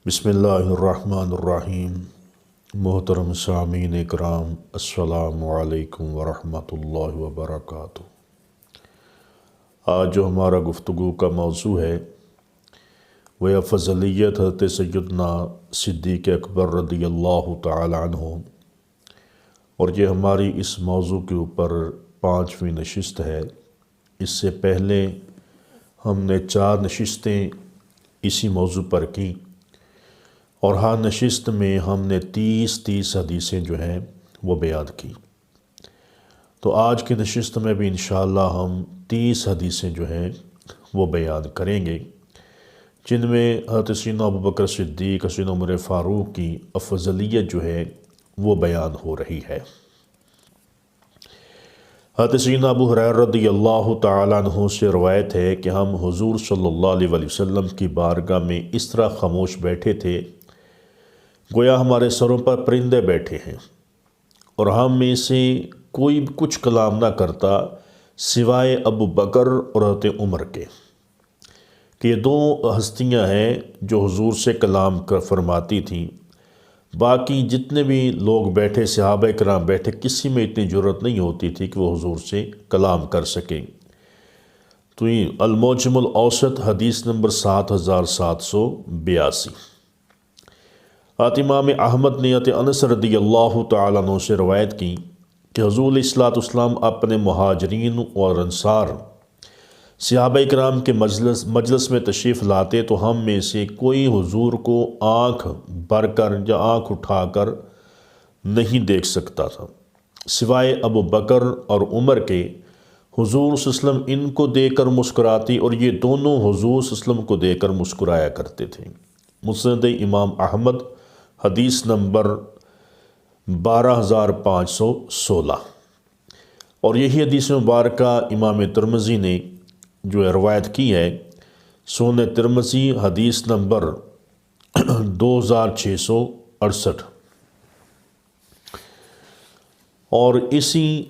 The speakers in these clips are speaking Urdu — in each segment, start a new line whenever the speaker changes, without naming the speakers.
بسم اللہ الرحمن الرحیم۔ محترم سامعین اکرام، السلام علیکم ورحمۃ اللہ وبرکاتہ۔ آج جو ہمارا گفتگو کا موضوع ہے وہ فضیلت حضرت سیدنا صدیق اکبر رضی اللہ تعالی عنہ، اور یہ ہماری اس موضوع کے اوپر 5ویں نشست ہے۔ اس سے پہلے ہم نے 4 نشستیں اسی موضوع پر کی، اور ہر نشست میں ہم نے 30 حدیثیں جو ہیں وہ بیان کی۔ تو آج کی نشست میں بھی انشاءاللہ ہم 30 حدیثیں جو ہیں وہ بیان کریں گے، جن میں حضرت سیدنا ابوبکر صدیق، سیدنا عمر فاروق کی افضلیت جو ہے وہ بیان ہو رہی ہے۔ حضرت سیدنا ابو ہریرہ رضی اللہ تعالیٰ عنہ سے روایت ہے کہ ہم حضور صلی اللہ علیہ وسلم کی بارگاہ میں اس طرح خاموش بیٹھے تھے گویا ہمارے سروں پر پرندے بیٹھے ہیں، اور ہم میں سے کوئی کچھ کلام نہ کرتا سوائے ابو بکر اور حضرت عمر کے، کہ یہ 2 ہستیاں ہیں جو حضور سے کلام فرماتی تھیں۔ باقی جتنے بھی لوگ بیٹھے، صحابہ کرام بیٹھے، کسی میں اتنی جرت نہیں ہوتی تھی کہ وہ حضور سے کلام کر سکیں۔ تو یہ المعجم الاوسط حدیث نمبر 7782۔ امام احمد نے انس رضی اللہ تعالیٰ عنہ سے روایت کی کہ حضور علیہ الصلوۃ والسلام اپنے مہاجرین اور انصار صحابہ کرام کے مجلس میں تشریف لاتے تو ہم میں سے کوئی حضور کو آنکھ بھر کر یا آنکھ اٹھا کر نہیں دیکھ سکتا تھا سوائے ابو بکر اور عمر کے۔ حضور صلی اللہ علیہ وسلم ان کو دیکھ کر مسکراتی اور یہ دونوں حضور صلی اللہ علیہ وسلم کو دیکھ کر مسکرایا کرتے تھے۔ مسند امام احمد حدیث نمبر 12516۔ اور یہی حدیث مبارکہ امام ترمذی نے جو روایت کی ہے، سنن ترمذی حدیث نمبر 2668۔ اور اسی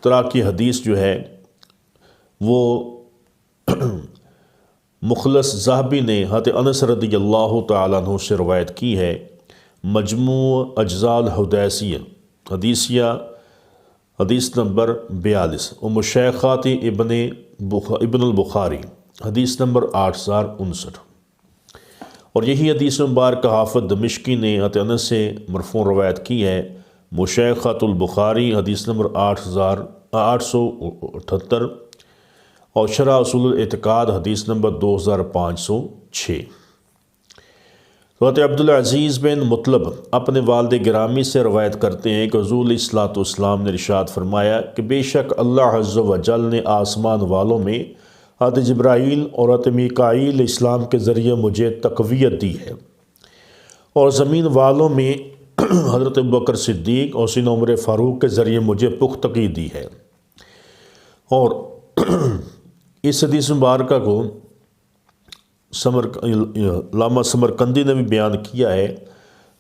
طرح کی حدیث جو ہے وہ مخلص ذہبی نے حضرت انس رضی اللہ تعالیٰ عنہ سے روایت کی ہے، مجموع اجزاء الحدیثیہ حدیثیہ حدیث نمبر 42، ومشیخات ابن البخاری حدیث نمبر 8059۔ اور یہی حدیث مبارکہ حافظ دمشقی نے حضرت انس سے مرفوع روایت کی ہے، مشیخات البخاری حدیث نمبر 8878، اور شرح اصول الاعتقاد حدیث نمبر 2506۔ حضرت عبدالعزیز بن مطلب اپنے والد گرامی سے روایت کرتے ہیں کہ حضور علیہ الصلوۃ والسلام نے ارشاد فرمایا کہ بے شک اللہ عز و جل نے آسمان والوں میں حضرت جبرائیل اور حضرت میکائیل علیہ السلام کے ذریعے مجھے تقویت دی ہے، اور زمین والوں میں حضرت ابوبکر صدیق اور سیدنا عمر فاروق کے ذریعے مجھے پختگی دی ہے۔ اور اس حدیث مبارکہ کو علامہ سمرقندی نے بھی بیان کیا ہے،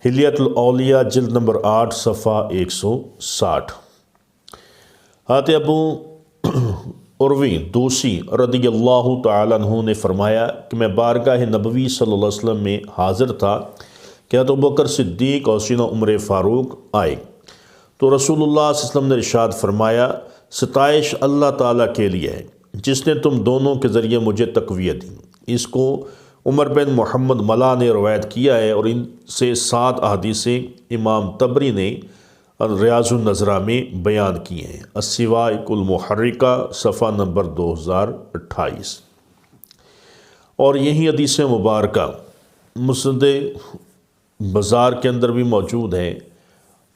حلیۃ الاولیاء جلد نمبر 8 صفحہ 160۔ حضرت ابو عروہ دوسی رضی اللہ تعالیٰ عنہ نے فرمایا کہ میں بارگاہ نبوی صلی اللہ علیہ وسلم میں حاضر تھا کہ حضرت ابوبکر صدیق اور سیدنا عمر فاروق آئے، تو رسول اللہ صلی اللہ علیہ وسلم نے ارشاد فرمایا، ستائش اللہ تعالیٰ کے لیے ہے جس نے تم دونوں کے ذریعے مجھے تقویت دی۔ اس کو عمر بن محمد ملا نے روایت کیا ہے، اور ان سے 7 احادیثیں امام طبری نے ریاض النظرہ میں بیان کی ہیں، السوائق المحرکہ صفحہ نمبر 2028۔ اور یہی حدیث مبارکہ مسند بازار کے اندر بھی موجود ہے،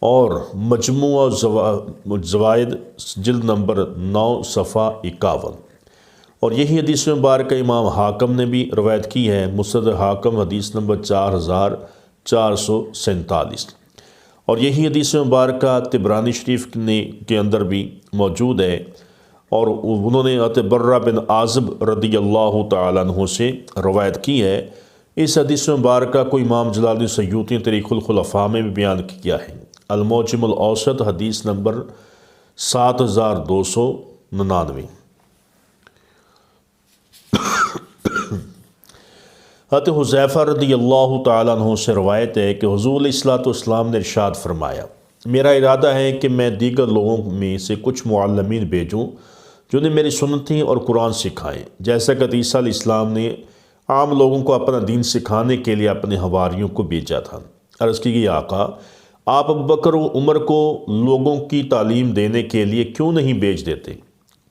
اور مجموع زوائد جلد نمبر 9 صفحہ 51۔ اور یہی حدیث مبارکہ امام حاکم نے بھی روایت کی ہے، مسند حاکم حدیث نمبر 4447۔ اور یہی حدیث مبارکہ طبرانی شریف کے اندر بھی موجود ہے، اور انہوں نے حضرت برہ بن عازب رضی اللہ تعالیٰ عنہ سے روایت کی ہے۔ اس حدیث مبارکہ کو امام جلال الدین سیوطی نے طریق الخلفاء میں بھی بیان کیا ہے، المعجم الاوسط حدیث نمبر 7299۔ حضرت حذیفہ رضی اللہ تعالیٰ عنہ سے روایت ہے کہ حضور علیہ الصلوۃ والسلام نے ارشاد فرمایا، میرا ارادہ ہے کہ میں دیگر لوگوں میں سے کچھ معلمین بھیجوں جنہیں میری سنتیں اور قرآن سکھائیں، جیسا کہ عیسیٰ علیہ السلام نے عام لوگوں کو اپنا دین سکھانے کے لیے اپنے حواریوں کو بھیجا تھا۔ عرض کی گئی، آقا آپ ابوبکر و عمر کو لوگوں کی تعلیم دینے کے لیے کیوں نہیں بھیج دیتے؟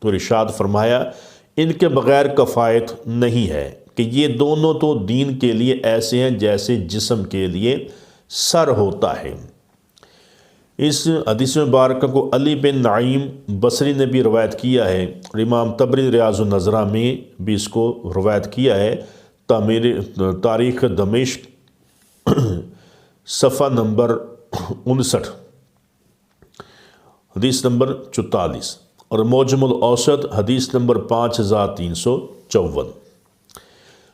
تو ارشاد فرمایا، ان کے بغیر کفایت نہیں ہے کہ یہ دونوں تو دین کے لیے ایسے ہیں جیسے جسم کے لیے سر ہوتا ہے۔ اس حدیث مبارکہ کو علی بن نعیم بصری نے بھی روایت کیا ہے، اور امام طبری ریاض النظرہ میں بھی اس کو روایت کیا ہے۔ تاریخ دمشق صفحہ نمبر 59، حدیث نمبر 44، اور معجم الاوسط حدیث نمبر 5354۔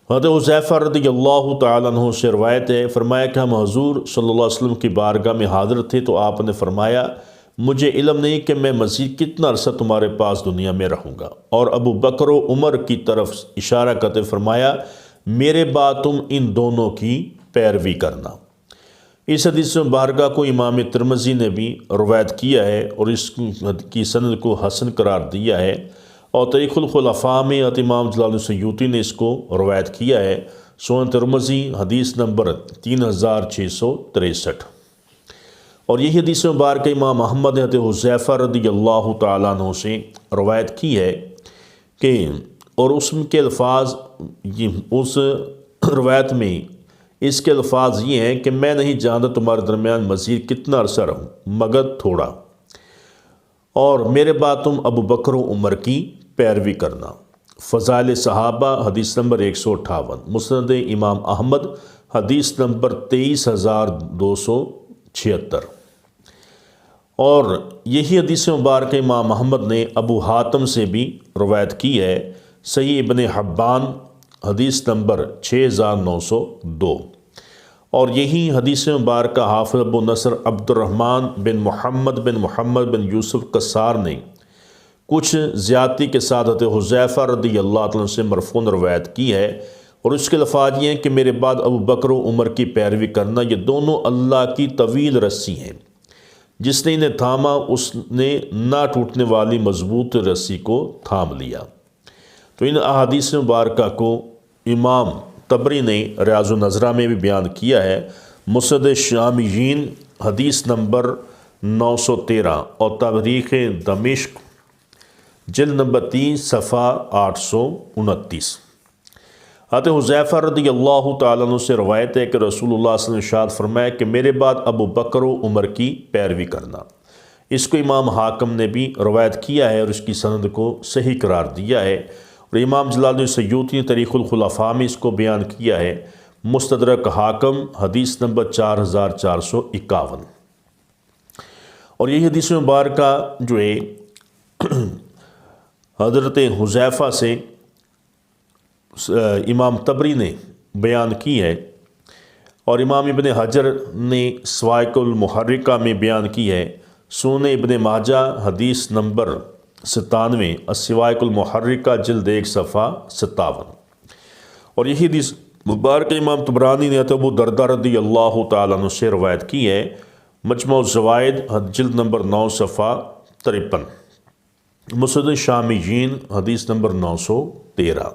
حضرت حذیفہ رضی اللہ تعالیٰ عنہ سے روایت ہے، فرمایا کہ ہم حضور صلی اللہ علیہ وسلم کی بارگاہ میں حاضر تھے تو آپ نے فرمایا، مجھے علم نہیں کہ میں مزید کتنا عرصہ تمہارے پاس دنیا میں رہوں گا، اور ابو بکر و عمر کی طرف اشارہ کرتے فرمایا، میرے بعد تم ان دونوں کی پیروی کرنا۔ اس حدیث مبارکہ کو امام ترمذی نے بھی روایت کیا ہے اور اس کی سند کو حسن قرار دیا ہے، اور تاریخ الخلفاء میں امام جلال الدین سیوطی نے اس کو روایت کیا ہے، سنن ترمذی حدیث نمبر 3663۔ اور یہی حدیث مبارکہ امام احمد نے حضرت حذیفہ رضی اللہ تعالیٰ عنہ سے روایت کی ہے کہ اور اس کے الفاظ اس روایت میں اس کے الفاظ یہ ہیں کہ میں نہیں جانتا تمہارے درمیان مزید کتنا عرصہ رہوں مگر تھوڑا، اور میرے بعد تم ابو بکر و عمر کی پیروی کرنا۔ فضائل صحابہ حدیث نمبر 158، مسند امام احمد حدیث نمبر 23276۔ اور یہی حدیث مبارک امام محمد نے ابو حاتم سے بھی روایت کی ہے، صحیح ابن حبان حدیث نمبر 6902۔ اور یہی حدیث مبارکہ حافظ ابو نصر عبد الرحمن بن محمد بن یوسف قصار نے کچھ زیادتی کے ساتھ حضرت حذیفہ رضی اللہ عنہ سے مرفوع روایت کی ہے، اور اس کے الفاظ یہ ہیں کہ میرے بعد ابو بکر و عمر کی پیروی کرنا، یہ دونوں اللہ کی طویل رسی ہیں، جس نے انہیں تھاما اس نے نہ ٹوٹنے والی مضبوط رسی کو تھام لیا۔ تو ان احادیث مبارکہ کو امام طبری نے ریاض النظرہ میں بھی بیان کیا ہے، مسند شامیین حدیث نمبر 913، اور تاریخ دمشق جلد نمبر 3 صفحہ 829۔ حضرت حذیفہ رضی اللہ تعالیٰ عنہ سے روایت ہے کہ رسول اللہ صلی اللہ علیہ وسلم نے ارشاد فرمایا کہ میرے بعد ابو بکر و عمر کی پیروی کرنا۔ اس کو امام حاکم نے بھی روایت کیا ہے اور اس کی سند کو صحیح قرار دیا ہے، اور امام جلال الدین سیوطی نے تاریخ الخلفاء میں اس کو بیان کیا ہے، مستدرک حاکم حدیث نمبر 4451۔ اور یہ حدیث مبارکہ جو ہے حضرت حذیفہ سے امام طبری نے بیان کی ہے، اور امام ابن حجر نے سوائق المحرکہ میں بیان کی ہے، سنن ابن ماجہ حدیث نمبر 97، السوائق المحرکہ جلد 1 صفحہ 57۔ اور یہی حدیث مبارکہ امام طبرانی نے ابو دردہ رضی اللہ تعالیٰ عنہ سے روایت کی ہے، مجموع الزوائد جلد نمبر 9 صفحہ 53، مسند شامیین حدیث نمبر 913۔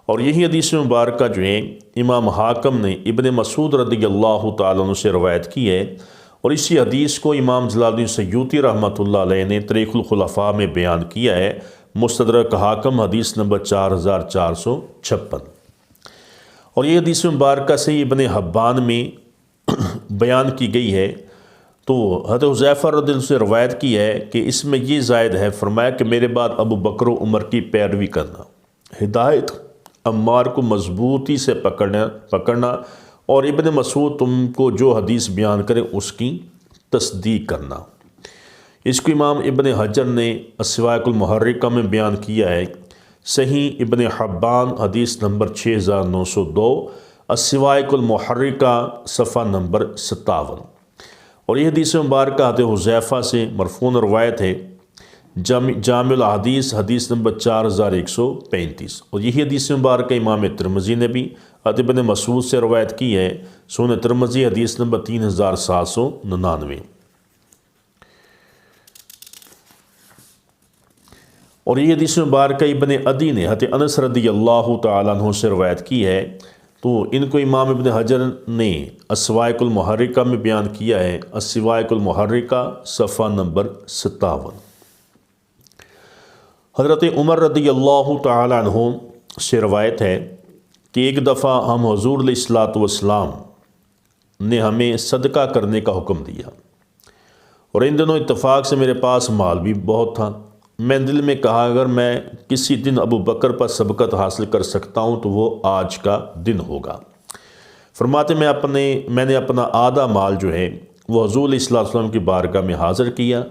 اور یہی حدیث مبارکہ جو ہے امام حاکم نے ابن مسعود رضی اللہ تعالیٰ عنہ سے روایت کی ہے، اور اسی حدیث کو امام جلال الدین سیوطی رحمۃ اللہ علیہ نے تاریخ الخلفاء میں بیان کیا ہے، مستدرک حاکم حدیث نمبر 4456۔ اور یہ حدیث مبارکہ سے ابن حبان میں بیان کی گئی ہے، تو حضرت حذیفہ رضی اللہ عنہ سے روایت کی ہے کہ اس میں یہ زائد ہے، فرمایا کہ میرے بعد ابو بکر و عمر کی پیروی کرنا، ہدایت عمار کو مضبوطی سے پکڑنا، اور ابن مسعود تم کو جو حدیث بیان کرے اس کی تصدیق کرنا۔ اس کو امام ابن حجر نے السوائق المحرکہ میں بیان کیا ہے، صحیح ابن حبان حدیث نمبر 6902، السوائق المحرکہ صفحہ نمبر 57۔ اور یہ حدیث مبارکہ حضرت حذیفہ سے مرفوع روایت ہے، جامع الاحادیث حدیث نمبر 4135۔ اور یہی حدیث مبارکہ امام ترمذی نے بھی ابن مسعود سے روایت کی ہے، سنن ترمذی حدیث نمبر 3799۔ اور یہ حدیث مبارکہ ابن عدی نے حضرت انس رضی اللہ تعالیٰ عنہ سے روایت کی ہے، تو ان کو امام ابن حجر نے السوائق المحرکہ میں بیان کیا ہے، السوائق المحرکہ صفحہ نمبر 57۔ حضرت عمر رضی اللہ تعالیٰ عنہ سے روایت ہے کہ ایک دفعہ ہم حضور علیہ الصلوۃ والسلام نے ہمیں صدقہ کرنے کا حکم دیا، اور ان دنوں اتفاق سے میرے پاس مال بھی بہت تھا۔ میں دل میں کہا اگر میں کسی دن ابو بکر پر سبقت حاصل کر سکتا ہوں تو وہ آج کا دن ہوگا۔ فرماتے میں نے اپنا آدھا مال جو ہے وہ حضور علیہ الصلوۃ والسلام کی بارگاہ میں حاضر کیا،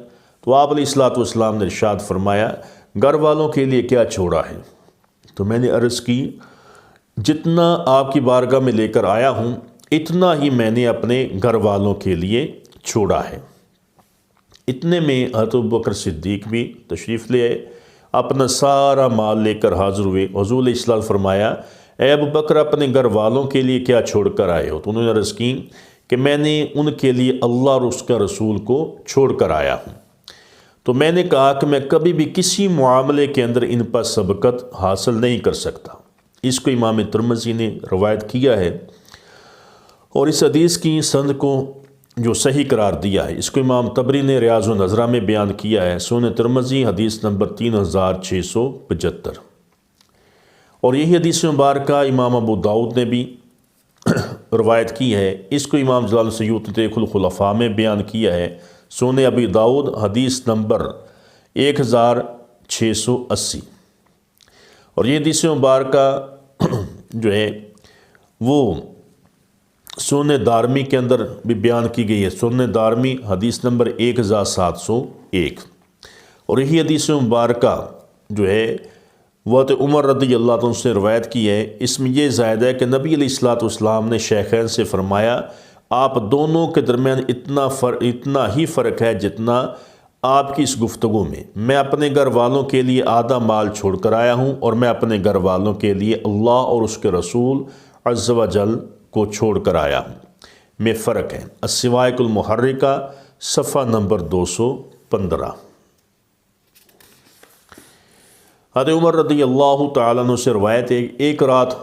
تو آپ علیہ الصلوۃ والسلام نے ارشاد فرمایا گھر والوں کے لیے کیا چھوڑا ہے؟ تو میں نے عرض کی جتنا آپ کی بارگاہ میں لے کر آیا ہوں اتنا ہی میں نے اپنے گھر والوں کے لیے چھوڑا ہے۔ اتنے میں حضرت ابوبکر صدیق بھی تشریف لے آئے، اپنا سارا مال لے کر حاضر ہوئے۔ حضور علیہ السلام فرمایا اے ابوبکر اپنے گھر والوں کے لیے کیا چھوڑ کر آئے ہو؟ تو انہوں نے عرض کی کہ میں نے ان کے لیے اللہ اور اس کا رسول کو چھوڑ کر آیا ہوں۔ تو میں نے کہا کہ میں کبھی بھی کسی معاملے کے اندر ان پر سبقت حاصل نہیں کر سکتا۔ اس کو امام ترمذی نے روایت کیا ہے، اور اس حدیث کی سند کو جو صحیح قرار دیا ہے اس کو امام طبری نے ریاض النظرہ میں بیان کیا ہے، سنن ترمذی حدیث نمبر 3675۔ اور یہی حدیث مبارکہ امام ابو داؤد نے بھی روایت کی ہے، اس کو امام جلال السیوطی تاریخ الخلفاء میں بیان کیا ہے، سنن ابی داؤد حدیث نمبر 1680۔ اور یہ حدیث مبارکہ جو ہے وہ سنن دارمی کے اندر بھی بیان کی گئی ہے، سنن دارمی حدیث نمبر 1701۔ اور یہی حدیث مبارکہ جو ہے وہ عمر رضی اللہ عنہ سے روایت کی ہے، اس میں یہ زائد ہے کہ نبی علیہ الصلوۃ والسلام نے شیخین سے فرمایا آپ دونوں کے درمیان اتنا ہی فرق ہے جتنا آپ کی اس گفتگو میں اپنے گھر والوں کے لیے آدھا مال چھوڑ کر آیا ہوں، اور میں اپنے گھر والوں کے لیے اللہ اور اس کے رسول عز و جل کو چھوڑ کر آیا ہوں، میں فرق ہے۔ السوائق المحرکہ صفحہ نمبر 215۔ حضرت عمر رضی اللہ تعالیٰ عنہ سے روایت ہے ایک رات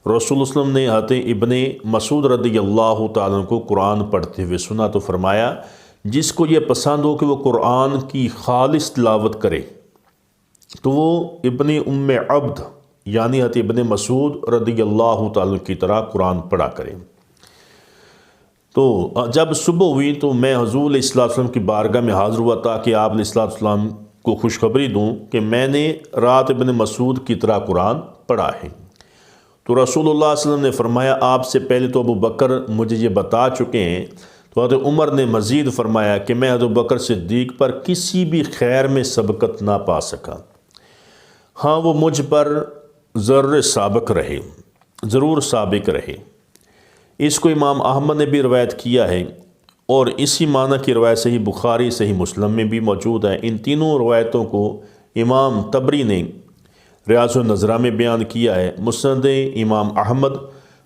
رسول اللہ علیہ وسلم نے حضرت ابن مسعود رضی اللہ تعالیٰ عنہ کو قرآن پڑھتے ہوئے سنا، تو فرمایا جس کو یہ پسند ہو کہ وہ قرآن کی خالص تلاوت کرے تو وہ ابن ام عبد یعنی حضرت ابن مسعود رضی اللہ تعالیٰ کی طرح قرآن پڑھا کرے۔ تو جب صبح ہوئی تو میں حضور علیہ الصلوۃ والسلام کی بارگاہ میں حاضر ہوا تاکہ آپ علیہ الصلوۃ والسلام کو خوشخبری دوں کہ میں نے رات ابن مسعود کی طرح قرآن پڑھا ہے۔ تو رسول اللہ صلی اللہ علیہ وسلم نے فرمایا آپ سے پہلے تو ابو بکر مجھے یہ بتا چکے ہیں۔ تو حضرت عمر نے مزید فرمایا کہ میں حضرت بکر صدیق پر کسی بھی خیر میں سبقت نہ پا سکا، ہاں وہ مجھ پر ضرور سابق رہے۔ اس کو امام احمد نے بھی روایت کیا ہے، اور اسی معنی کی روایت صحیح بخاری صحیح مسلم میں بھی موجود ہے۔ ان تینوں روایتوں کو امام طبری نے ریاض النظرہ میں بیان کیا ہے، مسند امام احمد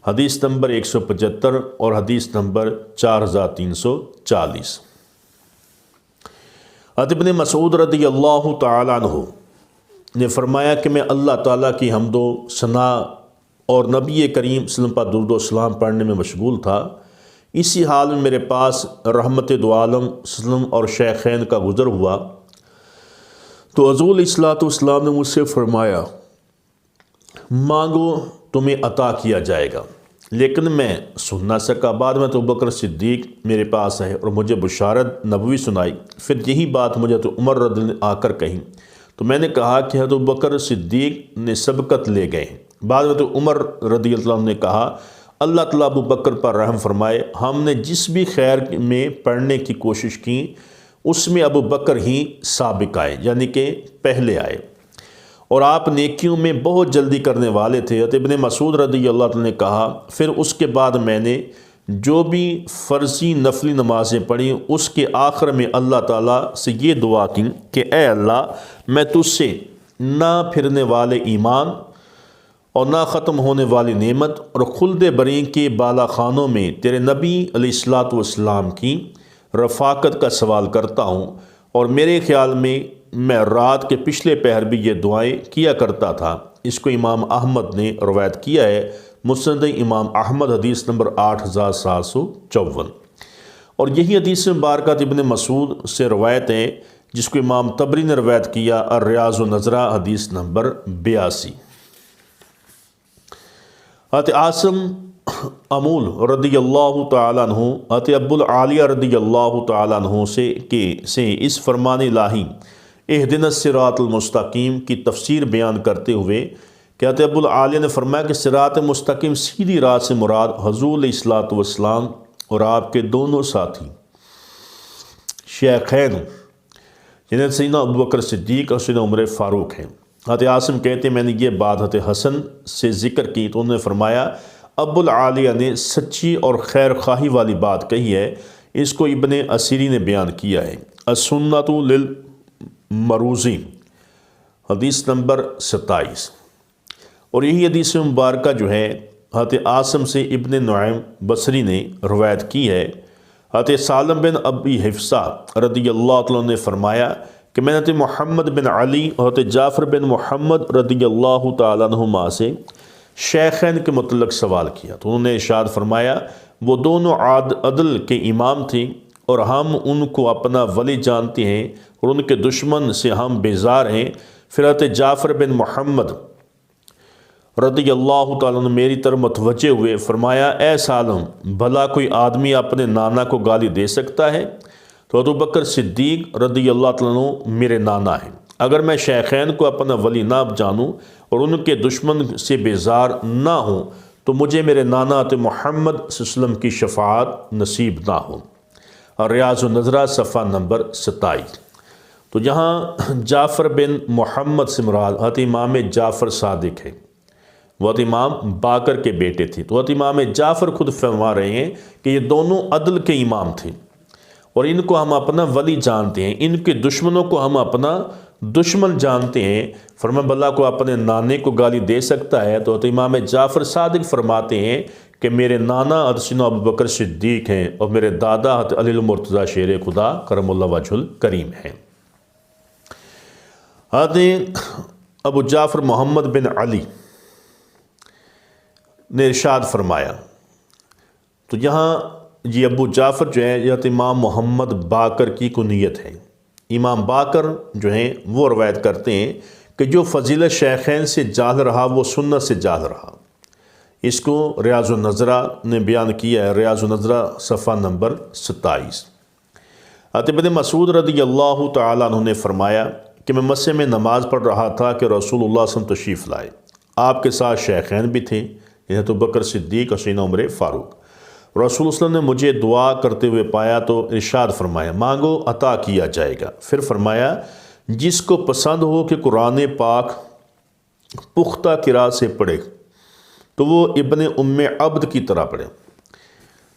حدیث نمبر 175 اور حدیث نمبر 4340۔ حضرت ابن مسعود رضی اللہ تعالیٰ عنہ نے فرمایا کہ میں اللہ تعالیٰ کی حمد و ثنا اور نبی کریم صلی اللہ علیہ وسلم پر درود و سلام پڑھنے میں مشغول تھا، اسی حال میں میرے پاس رحمت دو عالم صلی اللہ علیہ وسلم اور شیخین کا گزر ہوا، تو حضور علیہ الصلوۃ والسلام نے مجھ سے فرمایا مانگو تمہیں عطا کیا جائے گا، لیکن میں سن نہ سکا۔ بعد میں تو ابوبکر صدیق میرے پاس آئے اور مجھے بشارت نبوی سنائی، پھر یہی بات مجھے تو عمر رضی اللہ عنہ آ کر کہیں، تو میں نے کہا کہ حضرت ابوبکر صدیق نے سبقت لے گئے ہیں۔ بعد میں تو عمر رضی اللہ عنہ نے کہا اللہ تعالیٰ ابوبکر پر رحم فرمائے، ہم نے جس بھی خیر میں پڑھنے کی کوشش کی اس میں ابوبکر ہی سابق آئے، یعنی کہ پہلے آئے، اور آپ نیکیوں میں بہت جلدی کرنے والے تھے۔ حضرت ابن مسعود رضی اللہ عنہ نے کہا پھر اس کے بعد میں نے جو بھی فرضی نفلی نمازیں پڑھیں اس کے آخر میں اللہ تعالیٰ سے یہ دعا کی کہ اے اللہ میں تجھ سے نہ پھرنے والے ایمان اور نہ ختم ہونے والی نعمت اور خلد بریں کے بالا خانوں میں تیرے نبی علیہ الصلاۃ والسلام کی رفاقت کا سوال کرتا ہوں، اور میرے خیال میں رات کے پچھلے پہر بھی یہ دعائیں کیا کرتا تھا۔ اس کو امام احمد نے روایت کیا ہے، مسند امام احمد حدیث نمبر 8754۔ اور یہی حدیث مبارکہ ابن مسعود سے روایت ہے، جس کو امام طبری نے روایت کیا، الریاض النظرہ حدیث نمبر 82۔ حضرت عاصم امول رضی اللہ تعالیٰ عنہ حضرت ابو العالیہ رضی اللہ تعالیٰ عنہ سے اس فرمان الہی اہدنا الصراط المستقیم کی تفسیر بیان کرتے ہوئے کہ حضرت ابو العالیہ نے فرمایا کہ صراط مستقیم سیدھی راہ سے مراد حضور علیہ الصلاۃ والسلام اور آپ کے دونوں ساتھی شیخین جنہیں سیدنا ابوبکر صدیق اور سیدنا عمر فاروق ہیں۔ حضرت عاصم کہتے ہیں میں نے یہ بات حضرت حسن سے ذکر کی تو انہوں نے فرمایا ابو العالیہ نے سچی اور خیر خواہی والی بات کہی ہے۔ اس کو ابن اسیری نے بیان کیا ہے، السنۃ للمروزی حدیث نمبر 27۔ اور یہی حدیث مبارکہ جو ہے حضرت عاصم سے ابن نعیم بصری نے روایت کی ہے۔ حضرت سالم بن ابی حفصہ رضی اللہ عنہ نے فرمایا کہ میں نے حضرت محمد بن علی اور حضرت جعفر بن محمد رضی اللہ تعالیٰ عنہما سے شیخین کے متعلق سوال کیا تو انہوں نے ارشاد فرمایا وہ دونوں عدل کے امام تھے اور ہم ان کو اپنا ولی جانتے ہیں اور ان کے دشمن سے ہم بیزار ہیں۔ پھر حضرت جعفر بن محمد رضی اللہ تعالیٰ عنہ میری طرف متوجہ ہوئے، فرمایا اے سالم، بھلا کوئی آدمی اپنے نانا کو گالی دے سکتا ہے؟ تو ابوبکر صدیق رضی اللہ تعالیٰ عنہ میرے نانا ہیں، اگر میں شیخین کو اپنا ولی نہ جانوں اور ان کے دشمن سے بیزار نہ ہوں تو مجھے میرے نانا حضرت محمد صلی اللہ علیہ وسلم کی شفاعت نصیب نہ ہو۔ اور ریاض النظرہ صفحہ نمبر 27۔ تو یہاں جعفر بن محمد سے مراد حضرت امام جعفر صادق ہے، وہ حضرت امام باقر کے بیٹے تھے۔ تو حضرت امام جعفر خود فرما رہے ہیں کہ یہ دونوں عدل کے امام تھے اور ان کو ہم اپنا ولی جانتے ہیں، ان کے دشمنوں کو ہم اپنا دشمن جانتے ہیں۔ فرمایا بھلا کو اپنے نانے کو گالی دے سکتا ہے؟ تو امام جعفر صادق فرماتے ہیں کہ میرے نانا حضرت سیدنا ابوبکر صدیق ہیں اور میرے دادا حضرت علی المرتضیٰ شیر خدا کرم اللہ وجہ الکریم ہیں۔ حضرت ابو جعفر محمد بن علی نے ارشاد فرمایا، تو یہاں یہ ابو جعفر جو ہے یہ امام محمد باقر کی کنیت ہے۔ امام باقر جو ہیں وہ روایت کرتے ہیں کہ جو فضیلت شیخین سے جاہل رہا وہ سنت سے جاہل رہا۔ اس کو ریاض النظرہ نے بیان کیا ہے، ریاض النظرہ صفحہ نمبر 27۔ حضرت ابن مسعود رضی اللہ تعالیٰ عنہ نے فرمایا کہ میں مسجد میں نماز پڑھ رہا تھا کہ رسول اللہ صلی اللہ علیہ وسلم تشریف لائے، آپ کے ساتھ شیخین بھی تھے، حضرت ابوبکر صدیق اور سیدنا عمر فاروق۔ رسول اللہ صلی اللہ علیہ وسلم نے مجھے دعا کرتے ہوئے پایا تو ارشاد فرمایا مانگو عطا کیا جائے گا۔ پھر فرمایا جس کو پسند ہو کہ قرآن پاک پختہ قرأت سے پڑھے تو وہ ابن ام عبد کی طرح پڑھے۔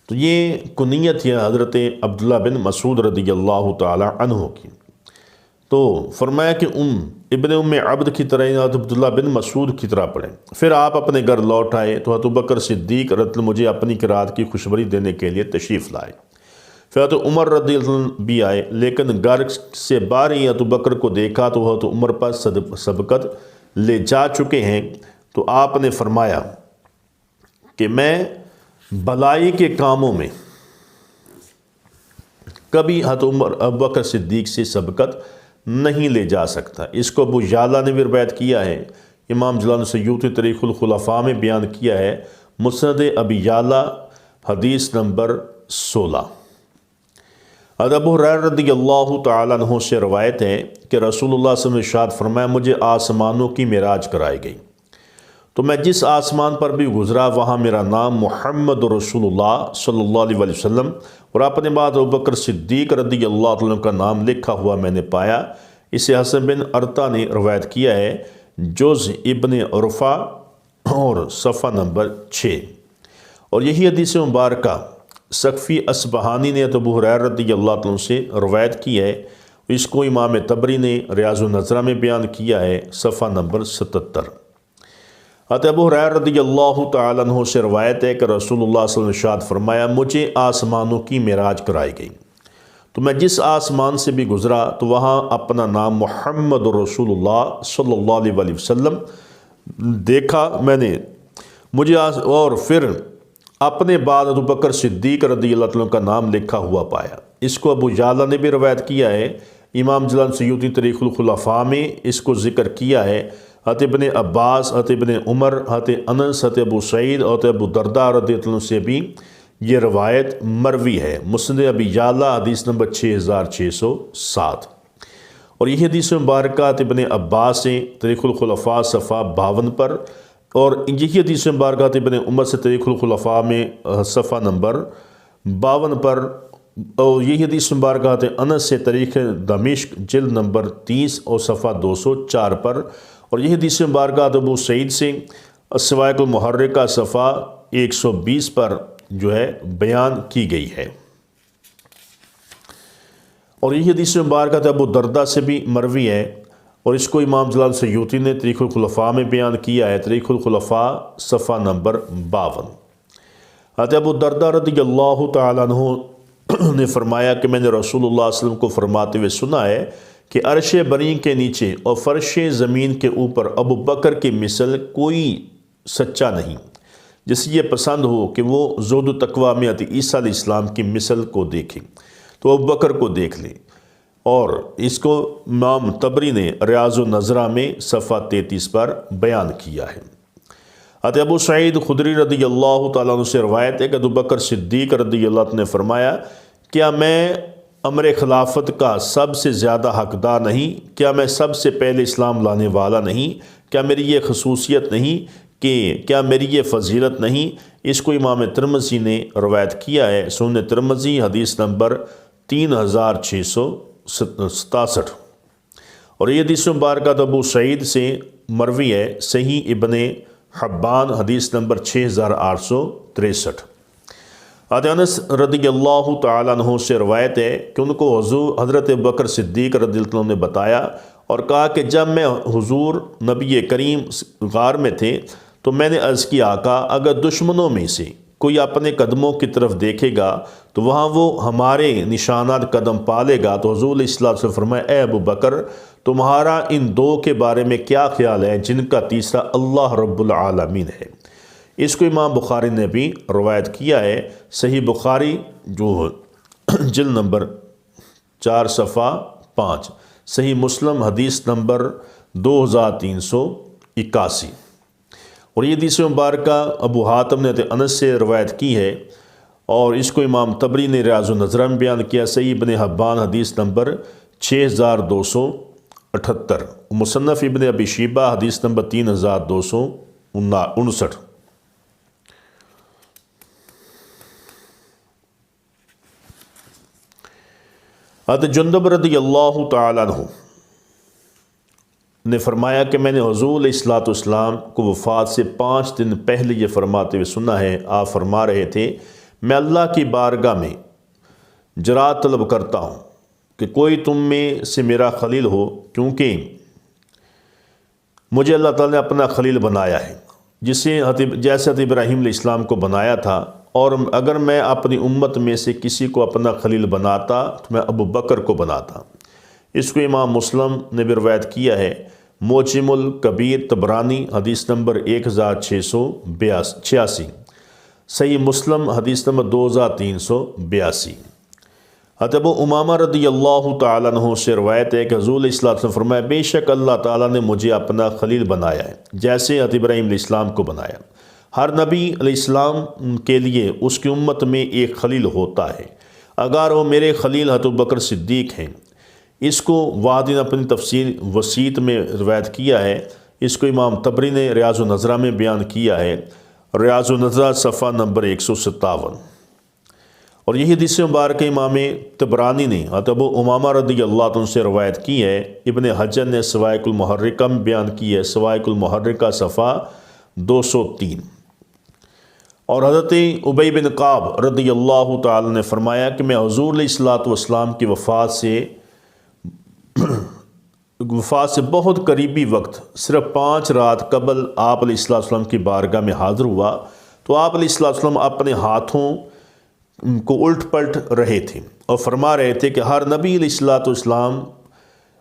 تو یہ کنیت ہے حضرت عبداللہ بن مسعود رضی اللہ تعالی عنہ کی۔ تو فرمایا کہ ابن ام عبد کی طرح حضرت عبداللہ بن مسعود کی طرح پڑھیں۔ پھر آپ اپنے گھر لوٹ آئے تو حضرت ابوبکر صدیق رضی اللہ عنہ مجھے اپنی قرأت کی خوشبری دینے کے لیے تشریف لائے۔ پھر حضرت عمر رضی اللہ عنہ بھی آئے، لیکن گھر سے باہر ہی حضرت ابوبکر کو دیکھا تو حضرت عمر پر سبقت لے جا چکے ہیں۔ تو آپ نے فرمایا کہ میں بھلائی کے کاموں میں کبھی حضرت ابوبکر صدیق سے سبقت نہیں لے جا سکتا۔ اس کو ابو یعلا نے بھی روایت کیا ہے، امام جلال سیوطی تاریخ الخلفاء میں بیان کیا ہے، مسند ابی یعلا حدیث نمبر 16۔ حضرت ابو ہریرہ رضی اللہ تعالیٰ عنہ سے روایت ہے کہ رسول اللہ صلی اللہ علیہ وسلم نے ارشاد فرمایا مجھے آسمانوں کی معراج کرائی گئی، تو میں جس آسمان پر بھی گزرا وہاں میرا نام محمد رسول اللہ صلی اللہ علیہ وسلم اور اپنے بعد ابوبکر صدیق رضی اللہ عنہ کا نام لکھا ہوا میں نے پایا۔ اسے حسن بن ارطا نے روایت کیا ہے، جز ابن عرفہ اور صفحہ نمبر 6۔ اور یہی حدیث مبارکہ سقفی اصبہانی نے ابو ہریرہ رضی اللہ عنہ سے روایت کی ہے، اس کو امام طبری نے ریاض النظرہ میں بیان کیا ہے، صفحہ نمبر 77۔ ابو ہریرہ رضی اللہ تعالیٰ عنہ سے روایت ہے کہ رسول اللہ صلی اللہ علیہ وسلم نے ارشاد فرمایا، مجھے آسمانوں کی معراج کرائی گئی تو میں جس آسمان سے بھی گزرا تو وہاں اپنا نام محمد رسول اللہ صلی اللہ علیہ وسلم دیکھا میں نے اور پھر اپنے بعد ابو بکر صدیق رضی اللہ عنہ کا نام لکھا ہوا پایا۔ اس کو ابو یعلا نے بھی روایت کیا ہے۔ امام جلال سیوطی تاریخ الخلفاء میں اس کو ذکر کیا ہے۔ حضرت ابن عباس، حضرت ابن عمر، حضرت انس، حضرت ابو سعید اور حضرت ابو درداء رضی اللہ عنہ سے بھی یہ روایت مروی ہے۔ مسند ابی یعلا حدیث نمبر 6607۔ اور یہ حدیث مبارکہ حضرت ابن عباس سے تاریخ الخلفاء صفحہ 52 پر، اور یہی حدیث مبارکہ حضرت ابن عمر سے تاریخ الخلفاء میں صفحہ نمبر 52 پر، اور یہی حدیث مبارکہ حضرت انس سے تاریخ دمشق جلد نمبر 30 اور صفحہ 204 پر، اور یہ حدیث مبارکہ حضرت ابو سعید سے الصواعق المحرکہ صفحہ 120 پر جو ہے بیان کی گئی ہے۔ اور یہ حدیث مبارکہ حضرت ابو درداء سے بھی مروی ہے، اور اس کو امام جلال سیوطی نے تاریخ الخلفاء میں بیان کیا ہے، تاریخ الخلفاء صفحہ نمبر 52۔ حضرت ابو درداء رضی اللہ تعالیٰ عنہ نے فرمایا کہ میں نے رسول اللہ صلی اللہ علیہ وسلم کو فرماتے ہوئے سنا ہے کہ عرش بری کے نیچے اور فرش زمین کے اوپر ابو بکر کی مثل کوئی سچا نہیں، جسے یہ پسند ہو کہ وہ زہد و تقویٰ میں حضرت عیسیٰ علیہ السلام کی مثل کو دیکھیں تو ابو بکر کو دیکھ لیں۔ اور اس کو امام طبری نے ریاض النظرہ میں صفحہ 33 پر بیان کیا ہے۔ حضرت ابو سعید خدری رضی اللہ تعالیٰ عنہ سے روایت ہے کہ ابو بکر صدیق رضی اللہ عنہ نے فرمایا، کیا میں امر خلافت کا سب سے زیادہ حقدار نہیں؟ کیا میں سب سے پہلے اسلام لانے والا نہیں؟ کیا میری یہ خصوصیت نہیں کہ کیا میری یہ فضیلت نہیں؟ اس کو امام ترمذی نے روایت کیا ہے، سنن ترمذی حدیث نمبر 3667۔ اور یہ حدیث مبارکہ ابو سعید سے مروی ہے، صحیح ابن حبان حدیث نمبر 6863۔ حضرت انس رضی اللہ تعالیٰ عنہ سے روایت ہے کہ ان کو حضرت بکر صدیق رضی اللہ عنہ نے بتایا اور کہا کہ جب میں حضور نبی کریم غار میں تھے تو میں نے عرض کیا، آقا اگر دشمنوں میں سے کوئی اپنے قدموں کی طرف دیکھے گا تو وہاں وہ ہمارے نشانات قدم پالے گا، تو حضور علیہ الصلوۃ والسلام فرمایا، اے ابو بکر تمہارا ان دو کے بارے میں کیا خیال ہے جن کا تیسرا اللہ رب العالمین ہے؟ اس کو امام بخاری نے بھی روایت کیا ہے، صحیح بخاری جو جلد نمبر 4 صفحہ 5، صحیح مسلم حدیث نمبر 2381۔ اور یہ حدیث مبارکہ ابو حاتم نے انس سے روایت کی ہے، اور اس کو امام طبری نے ریاض النظرہ میں بیان کیا، صحیح ابن حبان حدیث نمبر 6278، مصنف ابن ابی شیبہ حدیث نمبر 3259۔ حضرت جندب رضی اللہ تعالیٰ عنہ نے فرمایا کہ میں نے حضور علیہ الصلوۃ والسلام کو وفات سے 5 دن پہلے یہ فرماتے ہوئے سنا ہے۔ آپ فرما رہے تھے، میں اللہ کی بارگاہ میں جرات طلب کرتا ہوں کہ کوئی تم میں سے میرا خلیل ہو، کیونکہ مجھے اللہ تعالیٰ نے اپنا خلیل بنایا ہے جیسے حضرت ابراہیم علیہ السلام کو بنایا تھا، اور اگر میں اپنی امت میں سے کسی کو اپنا خلیل بناتا تو میں ابو بکر کو بناتا۔ اس کو امام مسلم نے بھی روایت کیا ہے، معجم الکبیر طبرانی حدیث نمبر 1686، صحیح مسلم حدیث نمبر 2382۔ حضرت ابو امامہ رضی اللہ تعالیٰ عنہ سے روایت ہے کہ حضور علیہ الصلوۃ والسلام فرمایا، بے شک اللہ تعالیٰ نے مجھے اپنا خلیل بنایا ہے جیسے حضرت ابراہیم علیہ السلام کو بنایا۔ ہر نبی علیہ السلام کے لیے اس کی امت میں ایک خلیل ہوتا ہے، اگر وہ میرے خلیل حضرت بکر صدیق ہیں۔ اس کو وادی نے اپنی تفسیر وسیط میں روایت کیا ہے، اس کو امام طبری نے ریاض النظرہ میں بیان کیا ہے، ریاض النظرہ صفحہ نمبر 157۔ اور یہی حدیث مبارکہ امام طبرانی نے حضرت ابو امامہ رضی اللہ عنہ سے روایت کی ہے، ابن حجر نے صواعق المحرکہ میں بیان کی ہے، صواعق المحرکہ صفحہ 203۔ اور حضرت ابی بن کعب رضی اللہ تعالی نے فرمایا کہ میں حضور علیہ الصلوۃ والسلام کی وفات سے وفات سے بہت قریبی وقت صرف 5 رات قبل آپ علیہ السلام کی بارگاہ میں حاضر ہوا تو آپ علیہ السلام اپنے ہاتھوں کو الٹ پلٹ رہے تھے اور فرما رہے تھے کہ ہر نبی علیہ السلام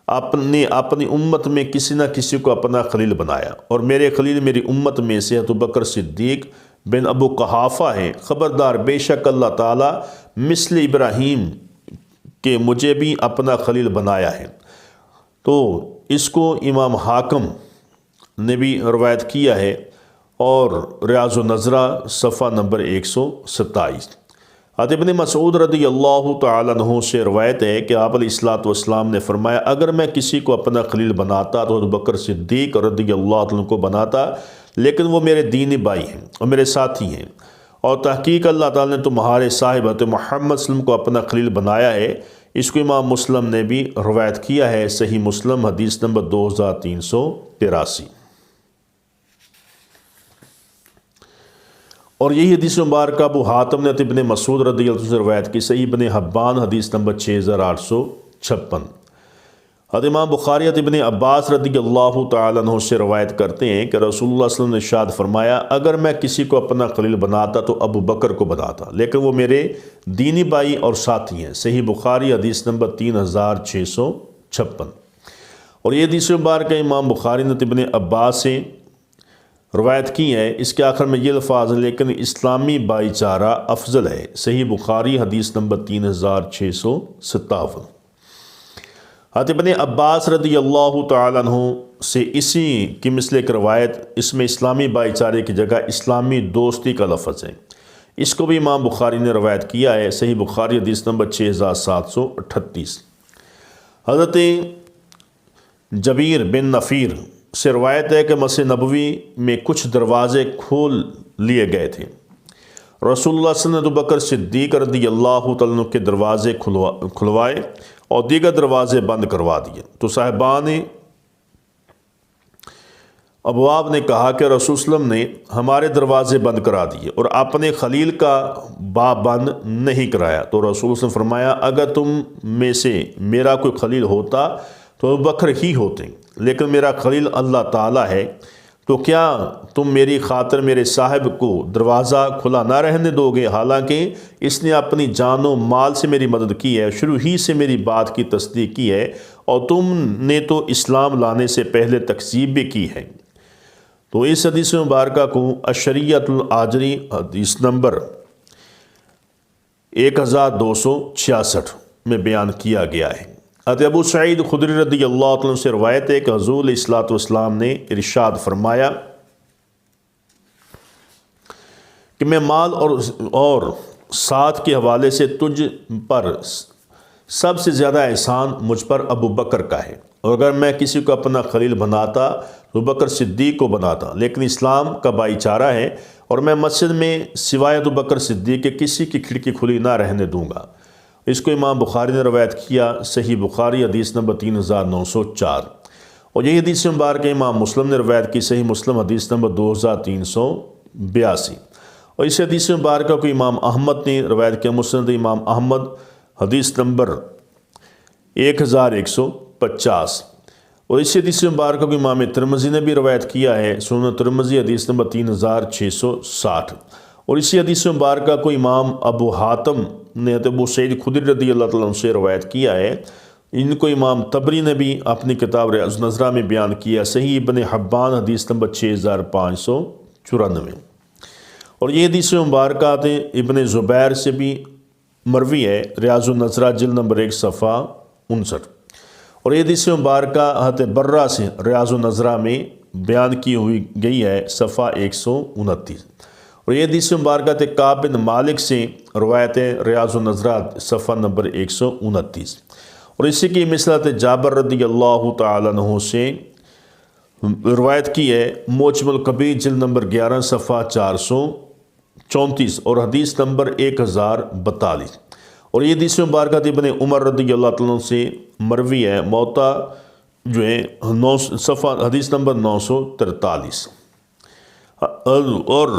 اپنی امت میں کسی نہ کسی کو اپنا خلیل بنایا، اور میرے خلیل میری امت میں سے ابوبکر صدیق بن ابو قحافہ ہیں۔ خبردار، بے شک اللہ تعالیٰ مثل ابراہیم کہ مجھے بھی اپنا خلیل بنایا ہے۔ تو اس کو امام حاکم نے بھی روایت کیا ہے، اور ریاض النظرہ صفحہ نمبر 127۔ ابن مسعود رضی اللہ تعالیٰ عنہ سے روایت ہے کہ آپ علیہ السلام نے فرمایا، اگر میں کسی کو اپنا خلیل بناتا تو ابوبکر صدیق رضی اللہ عنہ کو بناتا، لیکن وہ میرے دینی بھائی ہیں اور میرے ساتھی ہیں، اور تحقیق اللہ تعالیٰ نے تمہارے صاحب حضرت محمد صلی اللہ علیہ وسلم کو اپنا خلیل بنایا ہے۔ اس کو امام مسلم نے بھی روایت کیا ہے، صحیح مسلم حدیث نمبر 2383۔ اور یہی حدیث مبارکہ ابو حاتم نے ابن مسعود رضی اللہ عنہ سے روایت کی، صحیح ابن حبان حدیث نمبر 6856۔ حضرت امام بخاری ابن عباس رضی اللہ تعالیٰ عنہ سے روایت کرتے ہیں کہ رسول اللہ صلی اللہ علیہ وسلم نے ارشاد فرمایا، اگر میں کسی کو اپنا خلیل بناتا تو ابو بکر کو بناتا، لیکن وہ میرے دینی بھائی اور ساتھی ہیں۔ صحیح بخاری حدیث نمبر 3656۔ اور یہ حدیث مبارکہ امام بخاری نے ابن عباس سے روایت کی ہے، اس کے آخر میں یہ الفاظ ہیں، لیکن اسلامی بھائی چارہ افضل ہے۔ صحیح بخاری حدیث نمبر 3657۔ حضرت ابن عباس رضی اللہ تعالیٰ عنہ سے اسی کی مثل ایک روایت، اس میں اسلامی بھائی چارے کی جگہ اسلامی دوستی کا لفظ ہے۔ اس کو بھی امام بخاری نے روایت کیا ہے، صحیح بخاری حدیث نمبر 6738۔ حضرت جبیر بن نفیر سے روایت ہے کہ مسجد نبوی میں کچھ دروازے کھول لیے گئے تھے۔ رسول اللہ صلی اللہ علیہ وسلم نے ابوبکر صدیق رضی اللہ تعالیٰ عنہ کے دروازے کھلوائے اور دیگر دروازے بند کروا دیے، تو صاحبان ابواب نے کہا کہ رسول صلی اللہ علیہ وسلم نے ہمارے دروازے بند کرا دیے اور اپنے خلیل کا باب بند نہیں کرایا۔ تو رسول صلی اللہ علیہ وسلم فرمایا، اگر تم میں سے میرا کوئی خلیل ہوتا تو ابوبکر ہی ہوتے، لیکن میرا خلیل اللہ تعالیٰ ہے، تو کیا تم میری خاطر میرے صاحب کو دروازہ کھلا نہ رہنے دو گے، حالانکہ اس نے اپنی جان و مال سے میری مدد کی ہے، شروع ہی سے میری بات کی تصدیق کی ہے، اور تم نے تو اسلام لانے سے پہلے تکذیب بھی کی ہے۔ تو اس حدیث مبارکہ کو الشریعۃ الآجری حدیث نمبر 1266 میں بیان کیا گیا ہے۔ حضرت ابو سعید خدری رضی اللہ عنہ سے روایت ہے کہ حضور علیہ السلام نے ارشاد فرمایا کہ میں مال اور ساتھ کے حوالے سے تجھ پر سب سے زیادہ احسان مجھ پر ابو بکر کا ہے، اور اگر میں کسی کو اپنا خلیل بناتا تو بکر صدیق کو بناتا، لیکن اسلام کا بھائی چارہ ہے اور میں مسجد میں سوائے ابو بکر صدیق کے کسی کی کھڑکی کھلی نہ رہنے دوں گا۔ اس کو امام بخاری نے روایت کیا، صحیح بخاری حدیث نمبر 3904۔ اور یہ حدیث مبارکہ امام مسلم نے روایت کی، صحیح مسلم حدیث نمبر 2382۔ اور اس حدیث مبارکہ کو امام احمد نے روایت کیا، مسند امام احمد حدیث نمبر 1150۔ اور اس حدیث مبارکہ کو امام ترمذی نے بھی روایت کیا ہے، سنن ترمذی حدیث نمبر 3660۔ اور اسی حدیث مبارکہ کو امام ابو حاتم نے ابو سعید خدری رضی اللہ تعالیٰ عنہ سے روایت کیا ہے، ان کو امام طبری نے بھی اپنی کتاب ریاض النظرہ میں بیان کیا، صحیح ابن حبان حدیث نمبر 6594۔ اور یہ حدیث مبارکہ ابن زبیر سے بھی مروی ہے، ریاض النظرہ جلد نمبر 1 صفحہ 59۔ اور یہ حدیث مبارکہ حضرت برہ سے ریاض النظرہ میں بیان کی ہوئی گئی ہے، صفحہ 129۔ اور یہ حدیث مبارکہ کعب بن مالک سے روایت ہے، ریاض النظرہ صفحہ نمبر 129۔ اور اسی کی مثل جابر رضی اللہ تعالیٰ عنہ سے روایت کی ہے، موجم الکبیر جلد نمبر 11 صفحہ 434 اور حدیث نمبر 1042۔ اور یہ حدیث مبارکہ ابن عمر رضی اللہ تعالیٰ عنہ سے مروی ہے، موطا جو ہے صفحہ حدیث نمبر 943۔ اور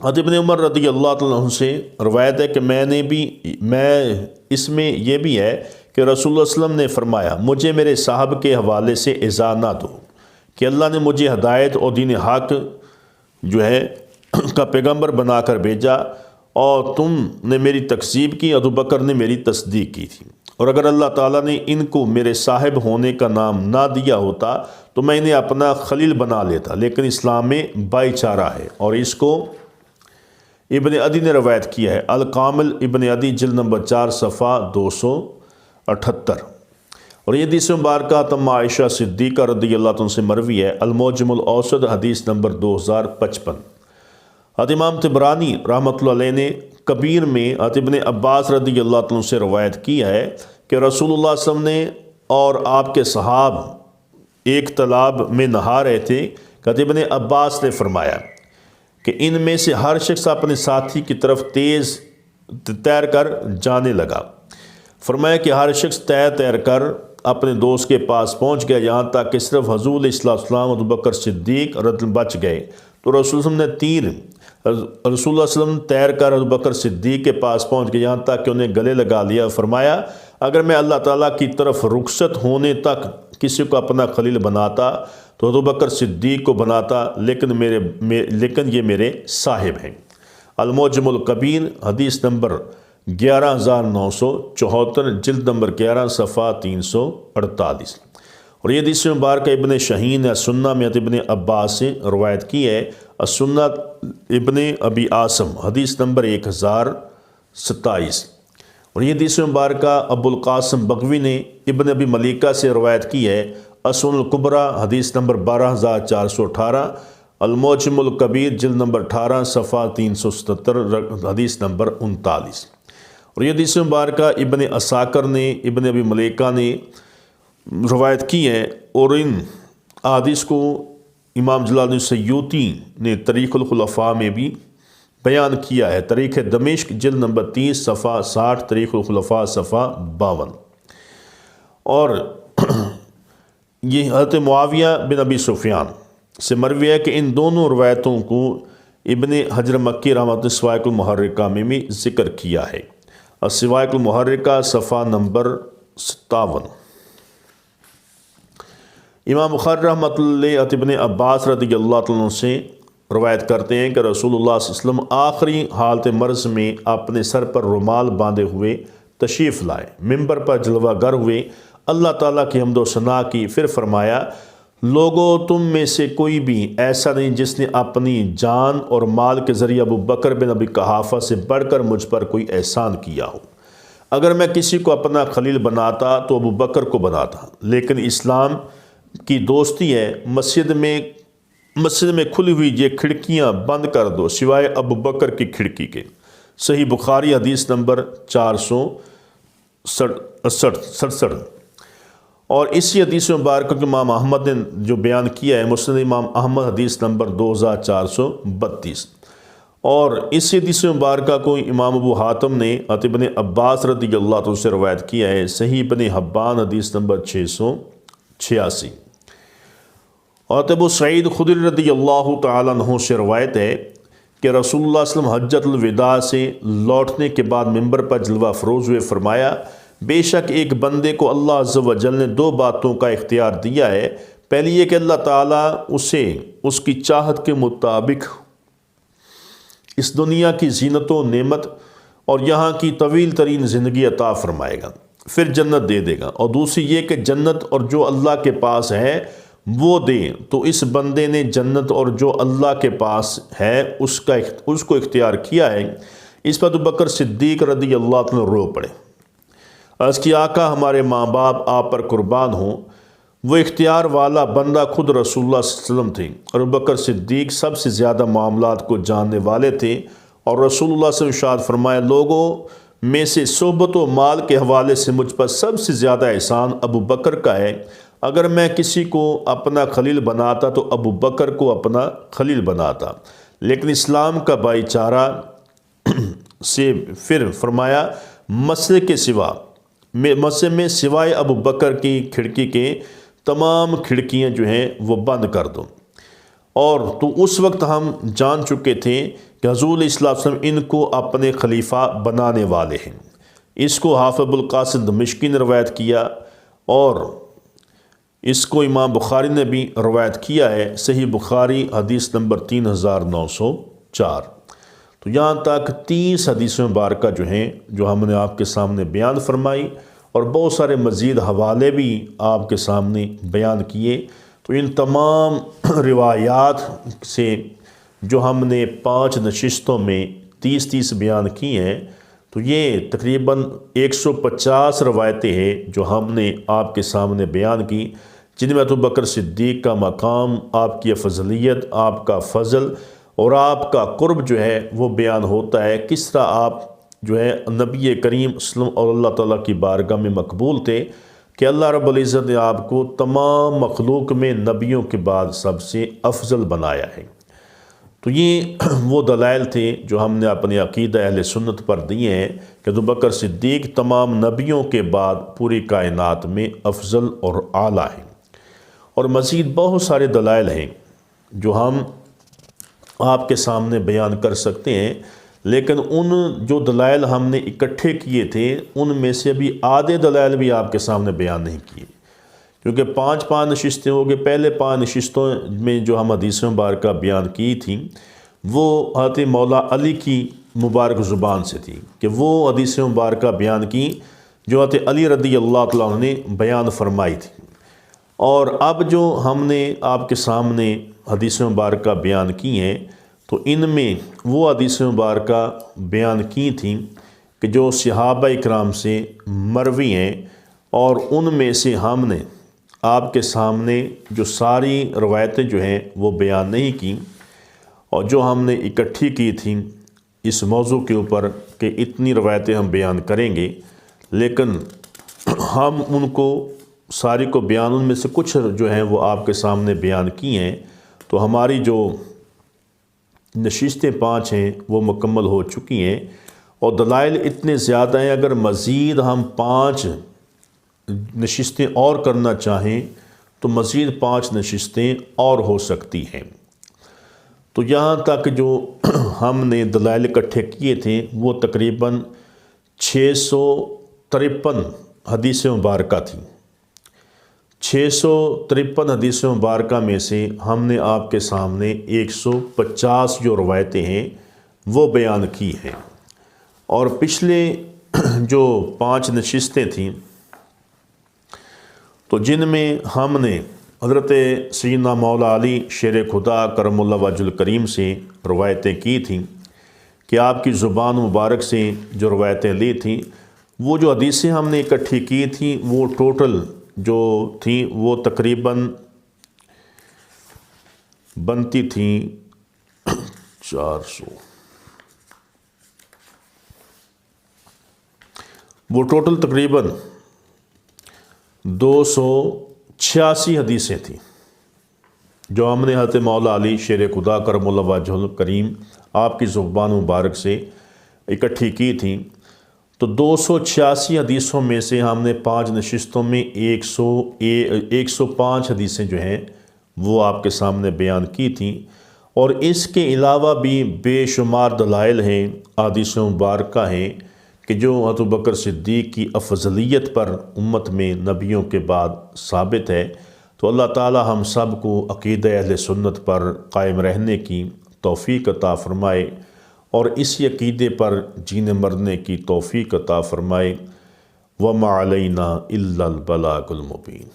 حضرت ابن عمر رضی اللہ تعالیٰ عنہ سے روایت ہے کہ میں اس میں یہ بھی ہے کہ کہ رسول اللہ صلی اللہ علیہ وسلم نے فرمایا مجھے میرے صاحب کے حوالے سے اذا نہ دو کہ اللہ نے مجھے ہدایت اور دین حق جو ہے کا پیغمبر بنا کر بھیجا اور تم نے میری تکذیب کی، ابو بکر نے میری تصدیق کی تھی، اور اگر اللہ تعالیٰ نے ان کو میرے صاحب ہونے کا نام نہ دیا ہوتا تو میں انہیں اپنا خلیل بنا لیتا، لیکن اسلام میں بھائی چارہ ہے۔ اور اس کو ابن عدی نے روایت کیا ہے، الکامل ابن عدی جلد نمبر 4 صفحہ 278۔ اور یہ حدیث مبارکہ تم عائشہ صدیقہ رضی اللہ عنہ سے مروی ہے، المعجم الاوسط حدیث نمبر 2055۔ امام طبرانی رحمۃ اللہ علیہ نے کبیر میں ابن عباس رضی اللہ عنہ سے روایت کی ہے کہ رسول اللہ صلی اللہ علیہ وسلم نے اور آپ کے صحاب ایک تالاب میں نہا رہے تھے کہ ابن عباس نے فرمایا کہ ان میں سے ہر شخص اپنے ساتھی کی طرف تیز تیر کر جانے لگا۔ فرمایا کہ ہر شخص تیر کر اپنے دوست کے پاس پہنچ گیا، یہاں تک کہ صرف حضور علیہ السلام ابو بکر صدیق بچ گئے۔ تو رسول اللہ علیہ وسلم تیر کر ابو بکر صدیق کے پاس پہنچ گئے، یہاں تک کہ انہیں گلے لگا لیا۔ فرمایا اگر میں اللہ تعالیٰ کی طرف رخصت ہونے تک کسی کو اپنا خلیل بناتا تو ابو بکر صدیق کو بناتا، لیکن یہ میرے صاحب ہیں۔ المعجم الکبیر حدیث نمبر 11974 جلد نمبر 11 صفحہ 348۔ اور یہ حدیث مبارکہ ابن شاہین نے سنہ میں ابن عباس سے روایت کی ہے، السنہ ابن ابی عاصم حدیث نمبر 1027۔ اور یہ حدیث مبارکہ ابو القاسم بغوی نے ابن ابی ملیکہ سے روایت کی ہے، السنن الکبریٰ حدیث نمبر 12418، المعجم الکبیر جلد نمبر 18 صفحہ 377 حدیث نمبر 39۔ اور یہ حدیث مبارکہ ابن عساکر نے ابن ابی ملیکہ نے روایت کی ہے، اور ان احادیث کو امام جلال الدین سیوطی نے تاریخ الخلفاء میں بھی بیان کیا ہے، تاریخ دمشق جلد نمبر 30 صفحہ 60، تاریخ الخلفاء صفحہ 52۔ اور یہ حضرت معاویہ بن ابی سفیان سے مروی ہے کہ ان دونوں روایتوں کو ابن حجر مکی رحمۃ السوائق المحرکہ میں بھی ذکر کیا ہے، السوائق المحرکہ صفحہ نمبر 57۔ امام بخاری رحمۃ اللہ ابن عباس رضی اللہ عنہ سے روایت کرتے ہیں کہ رسول اللہ صلی اللہ علیہ وسلم آخری حالت مرض میں اپنے سر پر رومال باندھے ہوئے تشریف لائے، ممبر پر جلوہ گر ہوئے، اللہ تعالیٰ کی حمد و ثنا کی، پھر فرمایا لوگو تم میں سے کوئی بھی ایسا نہیں جس نے اپنی جان اور مال کے ذریعے ابو بکر بن ابی قحافہ سے بڑھ کر مجھ پر کوئی احسان کیا ہو۔ اگر میں کسی کو اپنا خلیل بناتا تو ابو بکر کو بناتا، لیکن اسلام کی دوستی ہے، مسجد میں کھلی ہوئی یہ کھڑکیاں بند کر دو سوائے ابو بکر کی کھڑکی کے۔ صحیح بخاری حدیث نمبر 467۔ اور اسی حدیث مبارکہ کو امام احمد نے جو بیان کیا ہے، مسند امام احمد حدیث نمبر 2432۔ اور اسی حدیث مبارکہ کو امام ابو حاتم نے ابن عباس رضی اللہ عنہ سے روایت کیا ہے، صحیح ابن حبان حدیث نمبر 686۔ اور ابو سعید خدری رضی اللہ تعالیٰ عنہ سے روایت ہے کہ رسول اللہ صلی اللہ علیہ وسلم حجۃ الوداع سے لوٹنے کے بعد ممبر پر جلوہ افروز ہوئے، فرمایا بے شک ایک بندے کو اللہ عز و جل نے 2 باتوں کا اختیار دیا ہے، پہلی یہ کہ اللہ تعالیٰ اسے اس کی چاہت کے مطابق اس دنیا کی زینت و نعمت اور یہاں کی طویل ترین زندگی عطا فرمائے گا، پھر جنت دے دے گا، اور دوسری یہ کہ جنت اور جو اللہ کے پاس ہے وہ دے، تو اس بندے نے جنت اور جو اللہ کے پاس ہے اس کو اختیار کیا ہے۔ اس پر ابو بکر صدیق رضی اللہ عنہ رو پڑے، عرض کی آقا ہمارے ماں باپ آپ پر قربان ہوں، وہ اختیار والا بندہ خود رسول اللہ صلی اللہ علیہ وسلم تھے، اور ابو بکر صدیق سب سے زیادہ معاملات کو جاننے والے تھے، اور رسول اللہ صلی اللہ علیہ وسلم ارشاد فرمایا لوگوں میں سے صحبت و مال کے حوالے سے مجھ پر سب سے زیادہ احسان ابو بکر کا ہے، اگر میں کسی کو اپنا خلیل بناتا تو ابو بکر کو اپنا خلیل بناتا، لیکن اسلام کا بھائی چارہ سے پھر فرمایا مسجد میں سوائے ابو بکر کی کھڑکی کے تمام کھڑکیاں جو ہیں وہ بند کر دو۔ اور تو اس وقت ہم جان چکے تھے کہ حضور علیہ السلام ان کو اپنے خلیفہ بنانے والے ہیں۔ اس کو حافظ ابو القاسم دمشقی نے روایت کیا، اور اس کو امام بخاری نے بھی روایت کیا ہے، صحیح بخاری حدیث نمبر 3904۔ تو یہاں تک 30 حدیث مبارکہ جو ہیں جو ہم نے آپ کے سامنے بیان فرمائی، اور بہت سارے مزید حوالے بھی آپ کے سامنے بیان کیے۔ تو ان تمام روایات سے جو ہم نے 5 نشستوں میں 30 بیان کی ہیں، تو یہ تقریباً 150 روایتیں ہیں جو ہم نے آپ کے سامنے بیان کی، جن میں ابوبکر صدیق کا مقام، آپ کی فضلیت، آپ کا فضل اور آپ کا قرب جو ہے وہ بیان ہوتا ہے، کس طرح آپ جو ہے نبی کریم صلی اللہ علیہ وسلم اور اللہ تعالیٰ کی بارگاہ میں مقبول تھے، کہ اللہ رب العزت نے آپ کو تمام مخلوق میں نبیوں کے بعد سب سے افضل بنایا ہے۔ تو یہ وہ دلائل تھے جو ہم نے اپنے عقیدہ اہل سنت پر دیے ہیں کہ ابوبکر صدیق تمام نبیوں کے بعد پوری کائنات میں افضل اور اعلیٰ ہیں، اور مزید بہت سارے دلائل ہیں جو ہم آپ کے سامنے بیان کر سکتے ہیں، لیکن ان جو دلائل ہم نے اکٹھے کیے تھے ان میں سے بھی آدھے دلائل بھی آپ کے سامنے بیان نہیں کیے، کیونکہ 5 نشستیں ہو گئے۔ پہلے 5 نشستوں میں جو ہم حدیث مبارکہ بیان کی تھیں وہ حضرت مولا علی کی مبارک زبان سے تھی، کہ وہ حدیث مبارکہ بیان کی جو حضرت علی رضی اللہ تعالیٰ عنہ نے بیان فرمائی تھی۔ اور اب جو ہم نے آپ کے سامنے حدیث مبارکہ بیان کی ہیں، تو ان میں وہ حدیث مبارکہ بیان کی تھیں کہ جو صحابہ اکرام سے مروی ہیں، اور ان میں سے ہم نے آپ کے سامنے جو ساری روایتیں جو ہیں وہ بیان نہیں کی، اور جو ہم نے اکٹھی کی تھیں اس موضوع کے اوپر کہ اتنی روایتیں ہم بیان کریں گے، لیکن ہم ان کو ساری کو بیان، ان میں سے کچھ جو ہیں وہ آپ کے سامنے بیان کی ہیں۔ تو ہماری جو نشستیں 5 ہیں وہ مکمل ہو چکی ہیں، اور دلائل اتنے زیادہ ہیں، اگر مزید ہم 5 نشستیں اور کرنا چاہیں تو مزید 5 نشستیں اور ہو سکتی ہیں۔ تو یہاں تک جو ہم نے دلائل اکٹھے کیے تھے وہ تقریباً 653 حدیث مبارکہ تھیں۔ 653 حدیث مبارکہ میں سے ہم نے آپ کے سامنے 150 جو روایتیں ہیں وہ بیان کی ہیں، اور پچھلے جو 5 نشستیں تھیں تو جن میں ہم نے حضرت سیدنا مولا علی شیر خدا کرم اللہ وجہ الکریم سے روایتیں کی تھیں، کہ آپ کی زبان مبارک سے جو روایتیں لی تھیں، وہ جو حدیثیں ہم نے اکٹھی کی تھیں وہ ٹوٹل جو تھیں وہ تقریباً بنتی تھیں 400، وہ ٹوٹل تقریباً 286 حدیثیں تھیں جو ہم نے حضرت مولا علی شیر خدا کرم اللہ وجہ الکریم آپ کی زبان مبارک سے اکٹھی کی تھیں۔ تو 286 حدیثوں میں سے ہم نے 5 نشستوں میں 105 حدیثیں جو ہیں وہ آپ کے سامنے بیان کی تھیں، اور اس کے علاوہ بھی بے شمار دلائل ہیں، احادیث مبارکہ ہیں کہ جو حضرت ابوبکر صدیق کی افضلیت پر امت میں نبیوں کے بعد ثابت ہے۔ تو اللہ تعالی ہم سب کو عقیدہ اہل سنت پر قائم رہنے کی توفیق عطا فرمائے، اور اسی عقیدے پر جینے مرنے کی توفیق عطا فرمائے۔ وَمَا عَلَيْنَا إِلَّا الْبَلَاغُ الْمُبِينُ۔